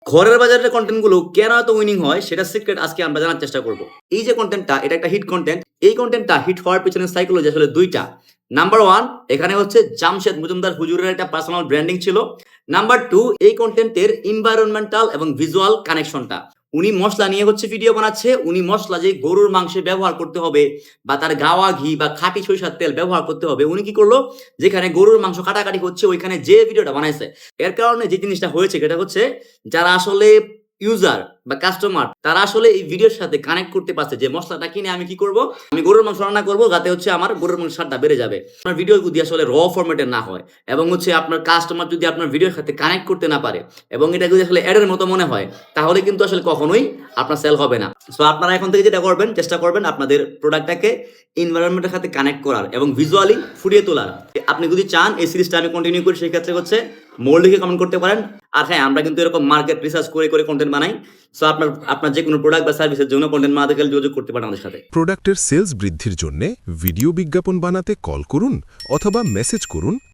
ঘরের বাজারের কনটেন্টগুলো কেন এত উইনিং হয় সেটা সিক্রেট আজকে আমরা জানার চেষ্টা করব। এই যে কনটেন্টটা, এটা একটা হিট কনটেন্ট। এই কনটেন্টটা হিট হওয়ার পিছনে সাইকোলজি আসলে দুইটা। নাম্বার 1, এখানে হচ্ছে জামশেদ মজুমদার হুজুরের একটা পার্সোনাল ব্র্যান্ডিং ছিল। নাম্বার 2, এই কনটেন্টের এনভায়রনমেন্টাল এবং ভিজুয়াল কানেকশনটা। উনি মসলা নিয়ে হচ্ছে ভিডিও বানাচ্ছে, উনি মসলা যে গরুর মাংসে ব্যবহার করতে হবে বা তার গাওয়া ঘি বা খাঁটি সরিষার তেল ব্যবহার করতে হবে, উনি কি করলো, যেখানে গরুর মাংস কাটাকাটি হচ্ছে ওইখানে যে ভিডিওটা বানাইছে, এর কারণে যে জিনিসটা হয়েছে সেটা হচ্ছে যারা আসলে ইউজার বা কাস্টমার তারা আসলে এই ভিডিওর সাথে কানেক্ট করতে পারছে যে মসলাটা কিনে আমি কি করব, আমি গরুর মাংস রান্না করব যাতে হচ্ছে আমার গরুর মাংস স্বাদটা বেড়ে যাবে। আপনার ভিডিও যদি আসলে র ফরম্যাটের না হয় এবং হচ্ছে আপনার কাস্টমার যদি আপনার ভিডিওর সাথে কানেক্ট করতে না পারে এবং এটা যদি আসলে অ্যাডের মতো মনে হয়, তাহলে কিন্তু আসলে কখনোই আপনার সেল হবে না। সো আপনারা এখন থেকে যেটা করবেন, চেষ্টা করবেন আপনাদের প্রোডাক্টটাকে এনভায়রনমেন্টের সাথে কানেক্ট করার এবং ভিজুয়ালি ফুটিয়ে তোলার। আপনি যদি চান এই সিরিজটা আমি কন্টিনিউ করি, সেই ক্ষেত্রে হচ্ছে মোর লিখে কমেন্ট করতে পারেন। আর হ্যাঁ, আমরা কিন্তু এরকম মার্কেট রিসার্চ করে করে কন্টেন্ট বানাই। সো আপনার যে কোনো প্রোডাক্ট বা সার্ভিসের জন্য কন্টেন্ট বানাতে গেলে যোগাযোগ করতে পারেন আমাদের সাথে। প্রোডাক্টের সেলস বৃদ্ধির জন্য ভিডিও বিজ্ঞাপন বানাতে কল করুন অথবা মেসেজ করুন